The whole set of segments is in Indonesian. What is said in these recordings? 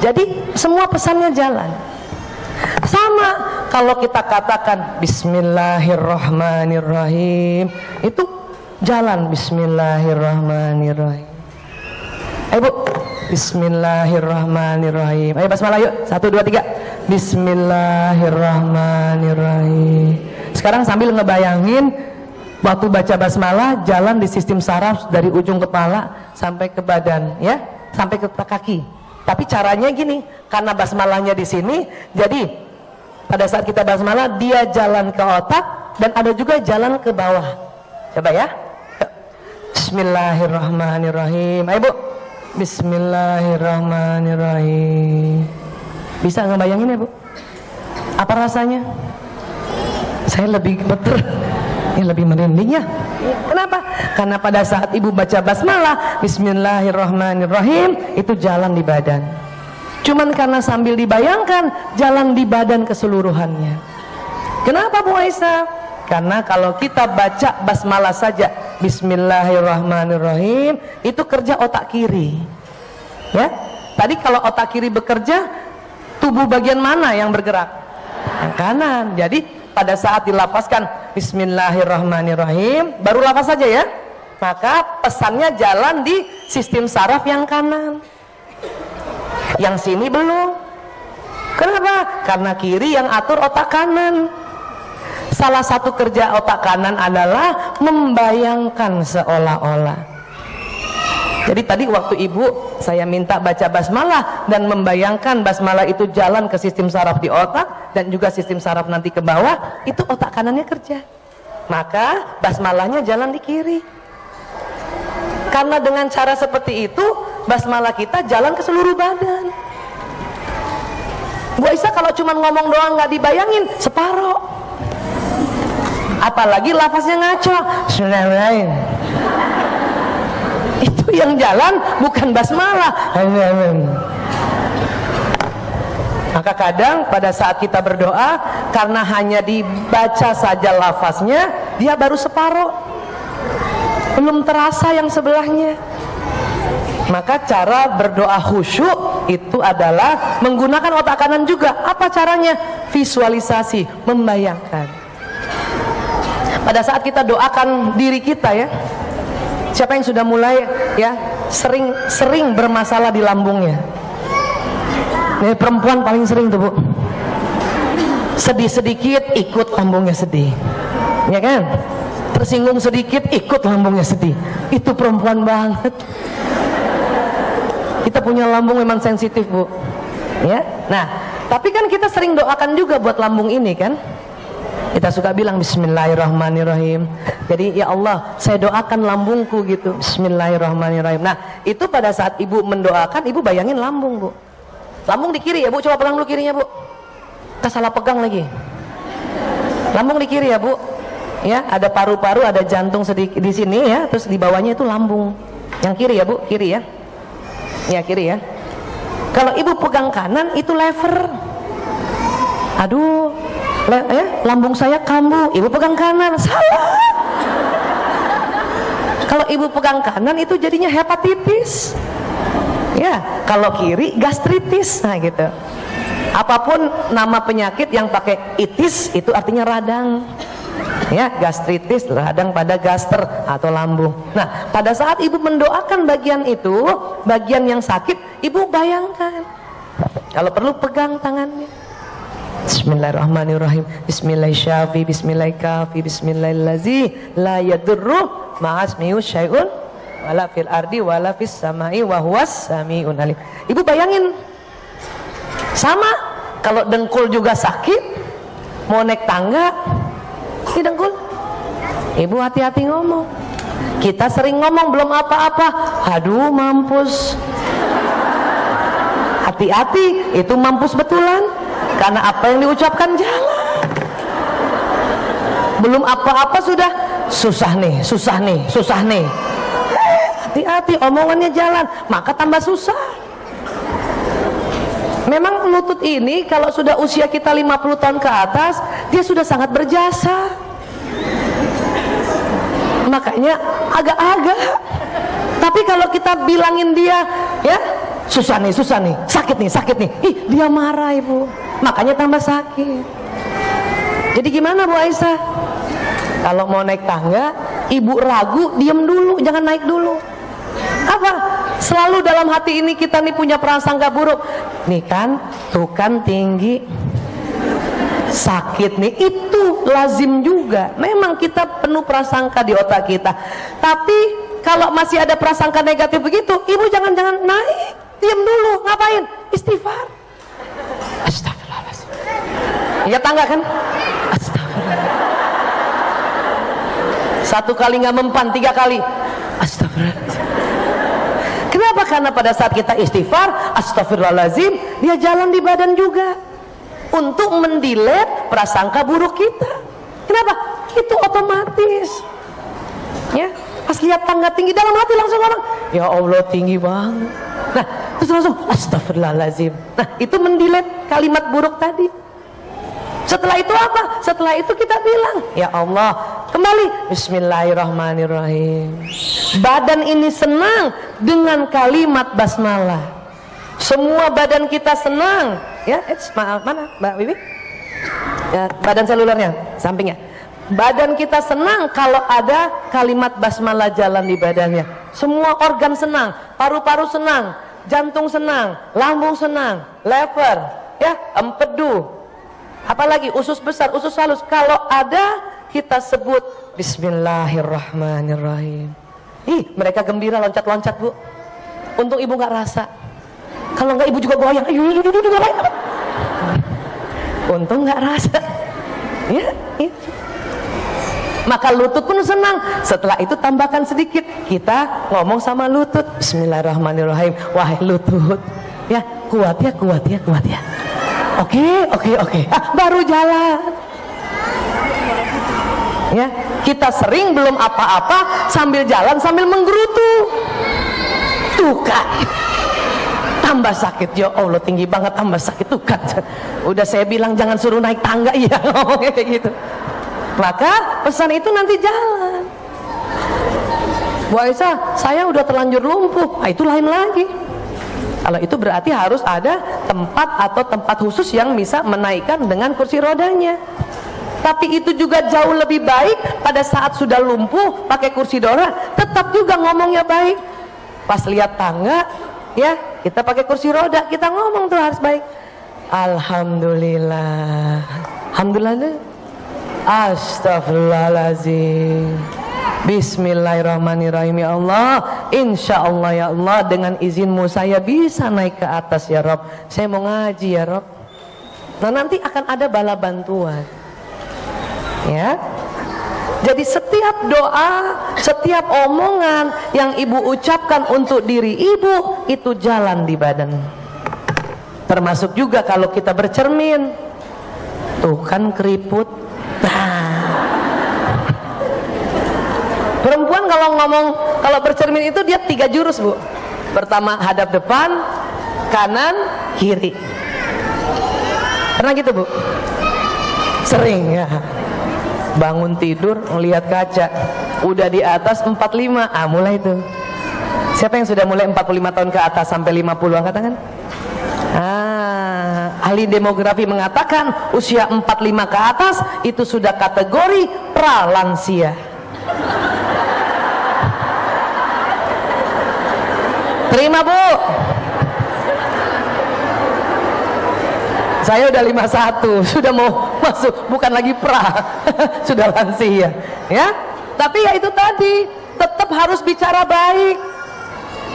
Jadi semua pesannya jalan. Sama kalau kita katakan Bismillahirrahmanirrahim, itu jalan Bismillahirrahmanirrahim. Ayo Bu, Bismillahirrahmanirrahim. Ayo basmalah yuk, 1, 2, 3. Bismillahirrahmanirrahim. Sekarang sambil ngebayangin waktu baca basmalah jalan di sistem saraf dari ujung kepala sampai ke badan, ya, sampai ke kaki. Tapi caranya gini, karena basmalahnya di sini, jadi pada saat kita basmalah dia jalan ke otak dan ada juga jalan ke bawah. Coba ya. Bismillahirrahmanirrahim. Ayo Bu. Bismillahirrahmanirrahim. Bisa ngebayangin ya Bu? Apa rasanya? Saya lebih betul, ya lebih merinding ya. Kenapa? Karena pada saat ibu baca basmalah Bismillahirrahmanirrahim, itu jalan di badan. Cuman karena sambil dibayangkan jalan di badan keseluruhannya. Kenapa Bu Aisyah? Karena kalau kita baca basmalah saja Bismillahirrahmanirrahim, itu kerja otak kiri, ya. Tadi kalau otak kiri bekerja, tubuh bagian mana yang bergerak? Yang kanan. Jadi pada saat dilafazkan Bismillahirrahmanirrahim, baru lafaz saja ya, maka pesannya jalan di sistem saraf yang kanan. Yang sini belum. Kenapa? Karena kiri yang atur otak kanan. Salah satu kerja otak kanan adalah membayangkan seolah-olah. Jadi tadi waktu ibu saya minta baca basmalah dan membayangkan basmalah itu jalan ke sistem saraf di otak dan juga sistem saraf nanti ke bawah, itu otak kanannya kerja. Maka basmalahnya jalan di kiri. Karena dengan cara seperti itu basmalah kita jalan ke seluruh badan. Bu Aisyah kalau cuma ngomong doang nggak dibayangin, separoh. Apalagi lafaznya ngaco. Bismillahirrahmanirrahim. Itu yang jalan bukan basmalah. Maka kadang pada saat kita berdoa, karena hanya dibaca saja lafaznya, dia baru separoh, belum terasa yang sebelahnya. Maka cara berdoa khusyuk itu adalah menggunakan otak kanan juga. Apa caranya? Visualisasi, membayangkan. Pada saat kita doakan diri kita ya, siapa yang sudah mulai ya sering bermasalah di lambungnya? Ini perempuan paling sering tuh Bu. Sedih sedikit ikut lambungnya sedih, ya kan? Tersinggung sedikit ikut lambungnya sedih. Itu perempuan banget. Kita punya lambung memang sensitif Bu, ya. Nah, tapi kan kita sering doakan juga buat lambung ini kan. Kita suka bilang Bismillahirrahmanirrahim. Jadi ya Allah, saya doakan lambungku gitu. Bismillahirrahmanirrahim. Nah, itu pada saat ibu mendoakan, ibu bayangin lambung Bu. Lambung di kiri ya Bu, coba pegang dulu kirinya Bu. Kita salah pegang lagi. Lambung di kiri ya Bu. Ya, ada paru-paru, ada jantung sedikit di sini ya, terus di bawahnya itu lambung. Yang kiri ya Bu, kiri ya. Ya kiri ya. Kalau ibu pegang kanan itu lever. Aduh, lambung saya kambuh. Ibu pegang kanan, salah. Kalau ibu pegang kanan itu jadinya hepatitis. Ya, kalau kiri gastritis. Nah gitu. Apapun nama penyakit yang pakai itis itu artinya radang. Ya, gastritis, radang pada gaster atau lambung. Nah, pada saat ibu mendoakan bagian itu, bagian yang sakit, ibu bayangkan. Kalau perlu pegang tangannya. Bismillahirrahmanirrahim. Bismillahirrahmanirrahim. Bismillahirrahmanirrahim. Bismillahirrahmanirrahim. La yadurru ma'asmi'u syai'un wala fil ardi wala fis sama'i wa huwas sami'un alim. Ibu bayangin. Sama kalau dengkul juga sakit, mau naik tangga, di dengkul. Ibu hati-hati ngomong. Kita sering ngomong belum apa-apa, aduh mampus. Hati-hati, itu mampus betulan. Karena apa yang diucapkan jalan. Belum apa-apa sudah susah nih, susah nih, susah nih. Hati-hati, omongannya jalan, maka tambah susah. Memang lutut ini kalau sudah usia kita 50 tahun ke atas, dia sudah sangat berjasa. Makanya agak-agak. Tapi kalau kita bilangin dia, ya susah nih, sakit nih. Ih, dia marah ibu, makanya tambah sakit. Jadi gimana Bu Aisyah? Kalau mau naik tangga, ibu ragu, diam dulu, jangan naik dulu. Apa? Selalu dalam hati ini kita nih punya prasangka buruk. Nih kan, tuh kan tinggi, sakit nih, itu lazim juga. Memang kita penuh prasangka di otak kita. Tapi kalau masih ada prasangka negatif begitu, ibu jangan naik, diam dulu. Ngapain? Istighfar. Astagfirullahaladzim. Ingat tangga kan? Astagfirullah. 1 kali nggak mempan, 3 kali. Astagfirullahaladzim. Kenapa? Karena pada saat kita istighfar, astagfirullahaladzim, dia jalan di badan juga untuk mendelete prasangka buruk kita. Kenapa? Itu otomatis. Ya, pas lihat tangga tinggi, dalam hati langsung ngomong, ya Allah tinggi banget. Nah, terus langsung astagfirullahaladzim. Nah, itu mendelete kalimat buruk tadi. Setelah itu apa? Setelah itu kita bilang, ya Allah, kembali bismillahirrahmanirrahim. Badan ini senang dengan kalimat basmalah. Semua badan kita senang. Ya, maaf, mana Mbak Wiwi? Ya, badan selulernya, sampingnya. Badan kita senang kalau ada kalimat basmalah jalan di badannya. Semua organ senang, paru-paru senang, jantung senang, lambung senang, lever, ya, empedu. Apalagi usus besar, usus halus, kalau ada kita sebut bismillahirrahmanirrahim. Ih, mereka gembira loncat-loncat Bu. Untung ibu nggak rasa. Kalau nggak ibu juga goyang. Untung nggak rasa. Ya. Maka lutut pun senang. Setelah itu tambahkan sedikit. Kita ngomong sama lutut, bismillahirrahmanirrahim. Wahai lutut, ya kuat ya. Oke. Baru jalan. Ya, kita sering belum apa-apa sambil jalan sambil menggerutu. Tuh kan, tambah sakit. Ya Allah, tinggi banget, tambah sakit tuh kan. Udah saya bilang jangan suruh naik tangga, ya ngomongnya kayak gitu. Maka pesan itu nanti jalan. Bu Aisyah, saya udah terlanjur lumpuh. Nah, itu lain lagi. Kalau itu berarti harus ada tempat khusus yang bisa menaikkan dengan kursi rodanya. Tapi itu juga jauh lebih baik pada saat sudah lumpuh pakai kursi roda, tetap juga ngomongnya baik. Pas lihat tangga, ya kita pakai kursi roda, kita ngomong tuh harus baik. Alhamdulillah, astagfirullahaladzim, bismillahirrahmanirrahim. Ya Allah, insya Allah ya Allah, dengan izinmu saya bisa naik ke atas ya Rob. Saya mau ngaji ya Rob. Nah, nanti akan ada bala bantuan. Ya. Jadi setiap doa, setiap omongan yang ibu ucapkan untuk diri ibu, itu jalan di badan. Termasuk juga kalau kita bercermin. Tuh kan keriput. Perempuan kalau bercermin itu dia 3 jurus Bu. Pertama hadap depan, kanan, kiri. Pernah gitu Bu? Sering ya. Bangun tidur melihat kaca, udah di atas 45, mulai tuh. Siapa yang sudah mulai 45 tahun ke atas sampai 50, angkat tangan. Ahli demografi mengatakan usia 45 ke atas itu sudah kategori pralansia. Terima Bu. Saya udah 51, sudah mau masuk, bukan lagi pra, sudah lansia, ya. Tapi ya itu tadi, tetap harus bicara baik,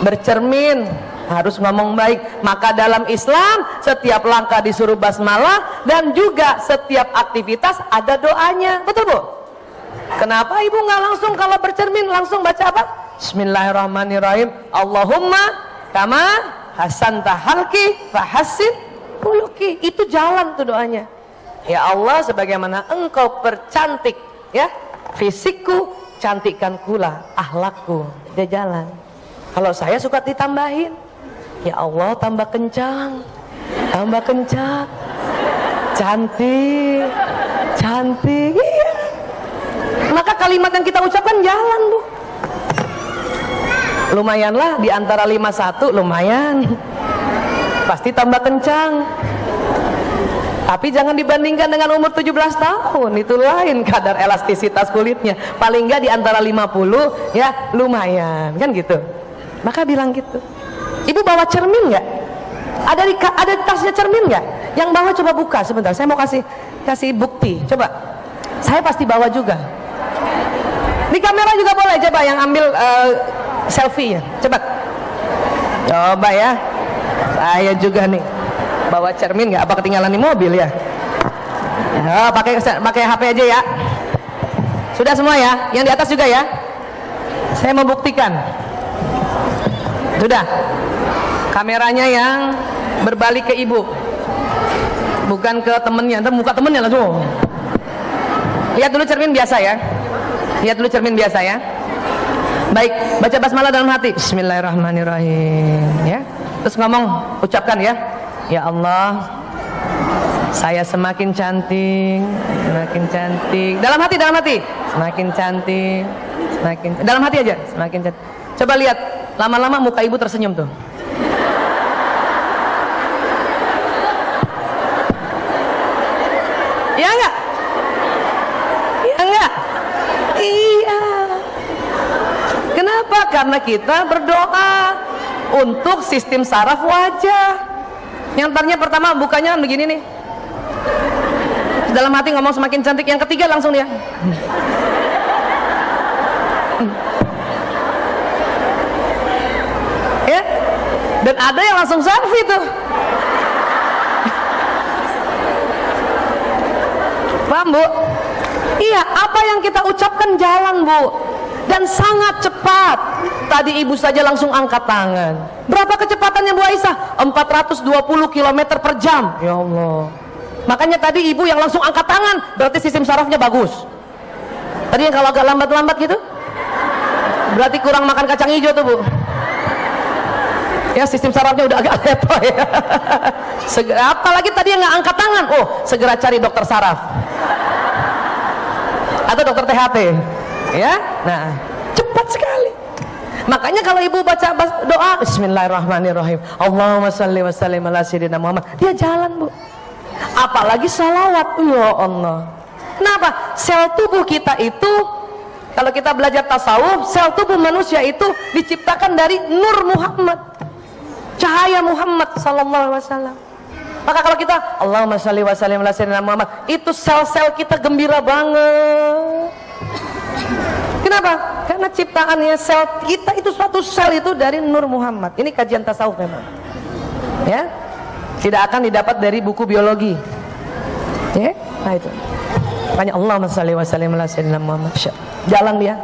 bercermin, harus ngomong baik. Maka dalam Islam setiap langkah disuruh basmalah dan juga setiap aktivitas ada doanya, betul Bu? Kenapa ibu nggak langsung kalau bercermin langsung baca apa? Bismillahirrahmanirrahim. Allahumma kama hasanta halki fahassin khuluqi. Itu jalan tuh doanya. Ya Allah, sebagaimana engkau percantik ya fisikku, cantikkan pula akhlakku. Dia jalan. Kalau saya suka ditambahin, ya Allah tambah kencang, cantik, iya. Maka kalimat yang kita ucapkan jalan Bu. Lumayanlah di antara 51, lumayan. pasti tambah kencang. Tapi jangan dibandingkan dengan umur 17 tahun, itu lain kadar elastisitas kulitnya. Paling enggak di antara 50 ya lumayan, kan gitu. Maka bilang gitu. Ibu bawa cermin nggak? Ada di tasnya cermin nggak? Yang bawa coba buka sebentar. Saya mau kasih bukti. Coba. Saya pasti bawa juga. Di kamera juga boleh. Coba yang ambil selfie-nya. Coba. Coba ya. Saya juga nih. Bawa cermin nggak? Apa ketinggalan di mobil ya? Oh, pakai HP aja ya. Sudah semua ya? Yang di atas juga ya? Saya mau buktikan. Sudah. Kameranya yang berbalik ke ibu, bukan ke temennya. Ntar muka temennya langsung. Lihat dulu cermin biasa ya. Lihat dulu cermin biasa ya. Baik, baca basmalah dalam hati. Bismillahirrahmanirrahim. Ya. Terus ngomong, ucapkan ya. Ya Allah, saya semakin cantik, semakin cantik. Dalam hati, semakin cantik, semakin. Dalam hati aja, semakin cantik. Coba lihat, lama-lama muka ibu tersenyum tuh. Ya enggak? Ya enggak? Iya. Kenapa? Karena kita berdoa untuk sistem saraf wajah. Yang tadinya pertama bukanya kan begini nih. Dalam hati ngomong semakin cantik. Yang ketiga langsung dia. Ya. Dan ada yang langsung selfie tuh. Paham Bu? Iya, apa yang kita ucapkan jalan Bu. Dan sangat cepat. Tadi ibu saja langsung angkat tangan. Berapa kecepatannya Bu Aisyah? 420 km per jam. Ya Allah. Makanya tadi ibu yang langsung angkat tangan, berarti sistem sarafnya bagus. Tadi yang kalau agak lambat-lambat gitu, berarti kurang makan kacang hijau tuh Bu. Ya, sistem sarafnya udah agak lepo ya. Segera, apalagi tadi yang nggak angkat tangan, oh segera cari dokter saraf atau dokter THT. Ya, nah cepat sekali. Makanya kalau ibu baca doa Bismillahirrahmanirrahim, Allahumma salli wa sallim ala sayyidina Muhammad, dia jalan Bu. Apalagi salawat, ya Allah. Kenapa? Sel tubuh kita itu, kalau kita belajar tasawuf, sel tubuh manusia itu diciptakan dari nur Muhammad, cahaya Muhammad sallallahu alaihi wasallam. Maka kalau kita Allahumma salli wa sallim ala sayyidina Muhammad, itu sel-sel kita gembira banget. Kenapa? Karena ciptaannya sel kita itu, suatu sel itu dari nur Muhammad. Ini kajian tasawuf memang. Ya, tidak akan didapat dari buku biologi. Ya, nah itu. Makanya Allahumma shalli wa sallim ala sayyidina Muhammad. Jalan dia.